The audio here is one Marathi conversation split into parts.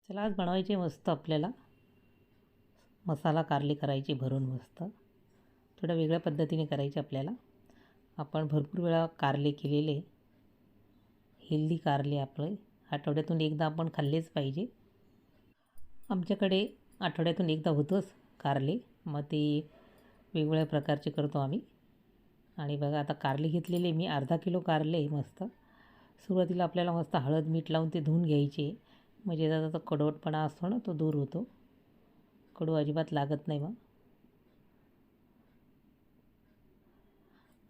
चला आज बनवायचे मस्त आपल्याला मसाला कारले करायचे भरून मस्त. थोड्या वेगळ्या पद्धतीने करायचे आपल्याला. आपण भरपूर वेळा कारले केलेले, हेल्दी कारले आपले आठवड्यातून एकदा आपण खाल्लेच पाहिजे. आमच्याकडे आठवड्यातून एकदा होतंच कारले, मग ते वेगवेगळ्या प्रकारचे करतो आम्ही. आणि बघा आता कारले घेतलेले मी अर्धा किलो कारले मस्त. सुरुवातीला आपल्याला मस्त हळद मीठ लावून ते धुवून घ्यायचे, म्हणजे त्याचा तो कडवटपणा असतो ना तो दूर होतो, कडू अजिबात लागत नाही मग.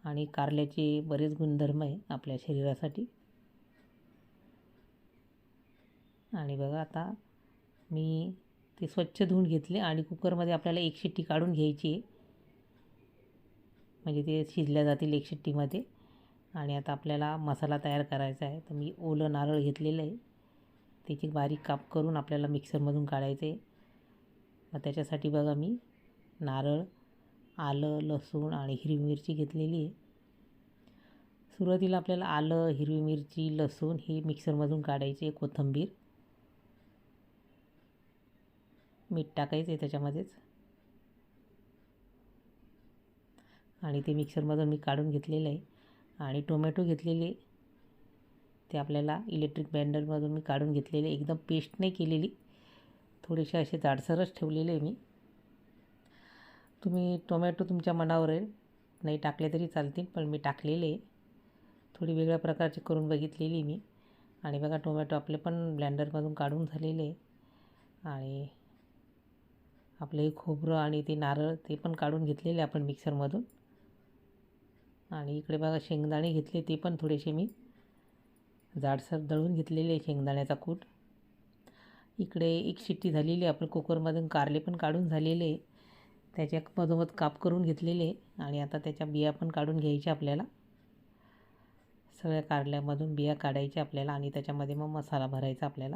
आणि कारल्याचे बरेच गुणधर्म आहे आपल्या शरीरासाठी. आणि बघा आता मी ते स्वच्छ धुवून घेतले आणि कुकरमध्ये आपल्याला एक शिट्टी काढून घ्यायची आहे, म्हणजे ते शिजल्या जातील एक शिट्टीमध्ये. आणि आता आपल्याला मसाला तयार करायचा आहे. तर मी ओलं नारळ घेतलेलं आहे, त्याची बारीक काप करून आपल्याला मिक्सरमधून काढायचं आहे. मग त्याच्यासाठी बघा मी नारळ, आलं, लसूण आणि हिरवी मिरची घेतलेली आहे. सुरुवातीला आपल्याला आलं, हिरवी मिरची, लसूण हे मिक्सरमधून काढायचे. कोथिंबीर, मीठ टाकायचं आहे त्याच्यामध्येच आणि ते मिक्सरमधून मी काढून घेतलेलं आहे. आणि टोमॅटो घेतलेले, ते आपल्याला इलेक्ट्रिक ब्लेंडरमधून मी काढून घेतलेले, एकदम पेस्ट नाही केलेली, थोडेसे असे जाडसरच ठेवलेले आहे मी. तुम्ही टोमॅटो तुमच्या मनावर आहे, नाही टाकले तरी चालतील, पण मी टाकलेले. थोडी वेगळ्या प्रकारची करून बघितलेली मी. आणि बघा टोमॅटो आपले पण ब्लेंडरमधून काढून झालेले. आणि आपलं हे खोबरं आणि ते नारळ ते पण काढून घेतलेले आपण मिक्सरमधून. आणि इकडे बघा शेंगदाणे घेतले, ते पण थोडेसे मी जाडसर दळून घेतलेले शेंगदाण्याचा कूट. इकडे एक शिट्टी झालेली, आपण कुकरमधून कारले पण काढून झालेले, त्याच्या मधोमध काप करून घेतलेले. आणि आता त्याच्या बिया पण काढून घ्यायच्या आपल्याला. सगळ्या कारल्यामधून बिया काढायच्या आपल्याला आणि त्याच्यामध्ये मग मसाला भरायचा आपल्याला.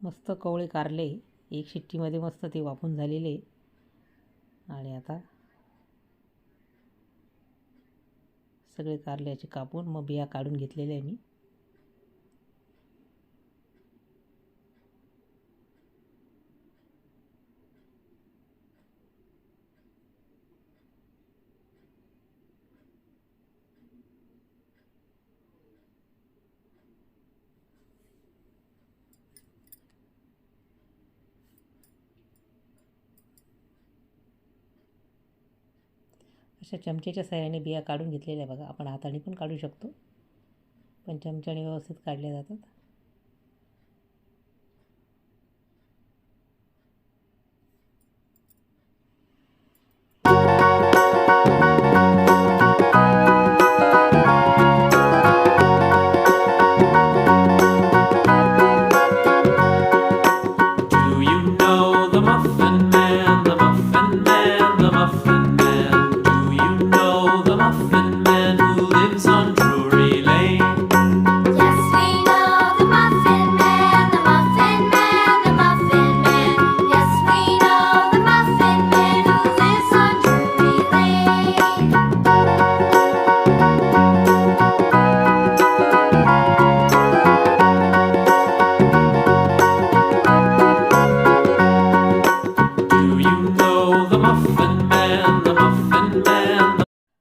मस्त कवळे कारले एक शिट्टीमध्ये मस्त ते वाफून झालेले. आणि आता सगळे कारले असे कापून मग बिया काढून घेतलेले आहे मी. अशा चमच्याच्या सहाय्याने बिया काढून घेतलेल्या बघा. आपण हाताने पण काढू शकतो, पण चमच्याने व्यवस्थित काढल्या जातात.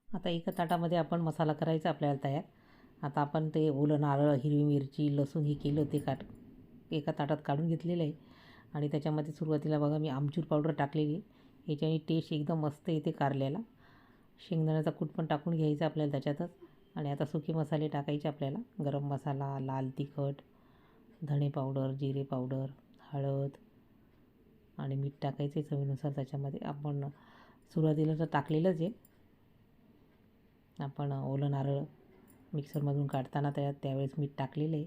आता एका ताटामध्ये आपण मसाला करायचा आपल्याला तयार. आता आपण ते ओलं नारळ, हिरवी मिरची, लसूण हे केलं ते एका ताटात काढून घेतलेलं आहे. आणि त्याच्यामध्ये सुरुवातीला बघा मी आमचूर पावडर टाकलेली, याच्याने टेस्ट एकदम मस्त येते कारल्याला. शेंगदाण्याचा कूट पण टाकून घ्यायचा आपल्याला त्याच्यातच. आणि आता सुके मसाले टाकायचे आपल्याला. गरम मसाला, लाल तिखट, धणे पावडर, जिरे पावडर, हळद आणि मीठ टाकायचे चवीनुसार. त्याच्यामध्ये आपण सुरुवातीला तर टाकलेलंच आहे, आपण ओलं नारळ मिक्सरमधून काढताना त्यावेळेस मीठ टाकलेलं आहे.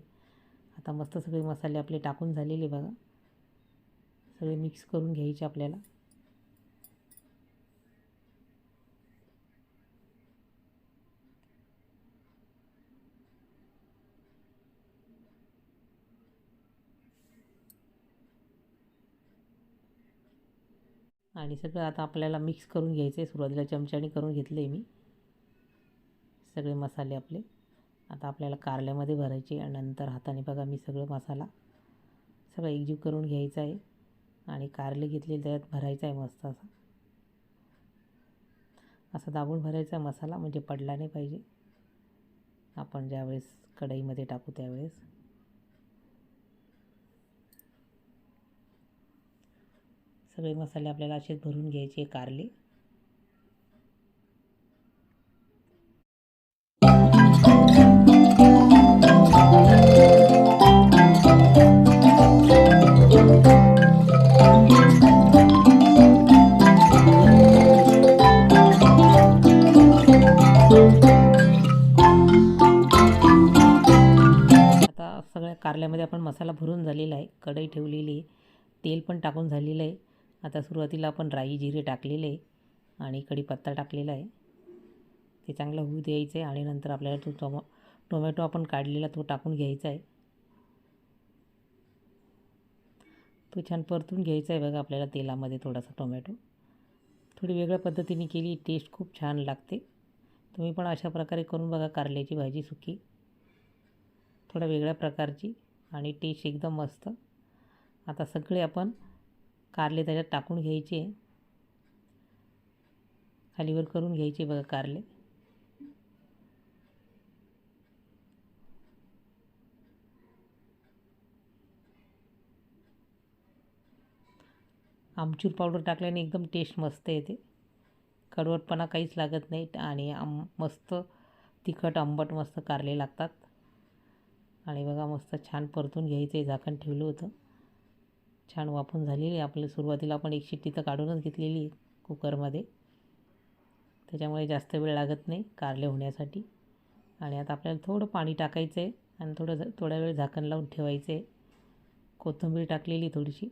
आता मस्त सगळे मसाले आपले टाकून झालेले बघा. सगळे मिक्स करून घ्यायचे आपल्याला. आणि सगळं आता आपल्याला मिक्स करून घ्यायचं आहे. सुरुवातीला चमच्याने करून घेतले मी सगळे मसाले आपले. आता आपल्याला कारल्यामध्ये भरायचे आणि नंतर हाताने बघा मी सगळं एकजीव करून घ्यायचं आहे आणि कारले घेतलेले त्यात भरायचा आहे मस्त असा दाबून भरायचा मसाला, म्हणजे पडला नाही पाहिजे आपण ज्यावेळेस कढईमध्ये टाकू त्यावेळेस. सगळे मसाले आपल्याला असेच भरून घ्यायचे कारले. आता सगळ्या कारल्यामध्ये आपण मसाला भरून झालेला आहे, कढई ठेवलेली आहे, तेल पण टाकून झालेलं आहे. आता सुरुवातीला आपण राई जिरे टाकलेले आहे आणि कढीपत्ता टाकलेला आहे. ते चांगलं होऊ द्यायचं आहे आणि नंतर आपल्याला तो टोमॅटो आपण काढलेला तो टाकून घ्यायचा आहे. तो छान परतून घ्यायचा आहे बघा आपल्याला तेलामध्ये थोडासा टोमॅटो. थोडी वेगळ्या पद्धतीने केली टेस्ट खूप छान लागते. तुम्ही पण अशा प्रकारे करून बघा कारल्याची भाजी सुकी, थोड्या वेगळ्या प्रकारची आणि टेस्ट एकदम मस्त. आता सगळे आपण कारले त्याच्यात टाकून घ्यायचे, खालीवर करून घ्यायचे बघा कारले. आमचूर पावडर टाकल्याने एकदम टेस्ट मस्त येते, कडवटपणा काहीच लागत नाही आणि मस्त तिखट आंबट मस्त कारले लागतात. आणि बघा मस्त छान परतून घ्यायचे, झाकण ठेवलं होतं, छान वाफून झालेली आहे. आपल्या सुरुवातीला आपण एक शिट्टी तर काढूनच घेतलेली आहे कुकरमध्ये, त्याच्यामुळे जास्त वेळ लागत नाही कारले होण्यासाठी. आणि आता आपल्याला थोडं पाणी टाकायचं आहे आणि थोडा वेळ झाकण लावून ठेवायचं आहे. कोथिंबीर टाकलेली थोडीशी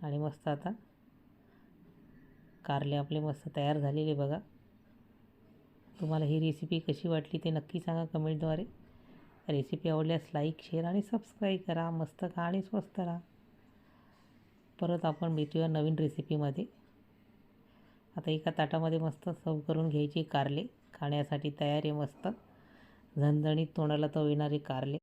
आणि मस्त आता कारले आपले मस्त तयार झालेले बघा. तुम्हाला ही रेसिपी कशी वाटली ते नक्की सांगा कमेंटद्वारे. रेसिपी आवडल्यास लाईक, शेअर आणि सबस्क्राईब करा. मस्त खा आणि स्वस्त राहा. परत आपण भेटूया नवीन रेसिपीमध्ये. आता एका ताटामध्ये मस्त सर्व करून घ्यायची कारले, खाण्यासाठी तयार आहे मस्त झणझणीत तोंडाला चव येणारे कारले.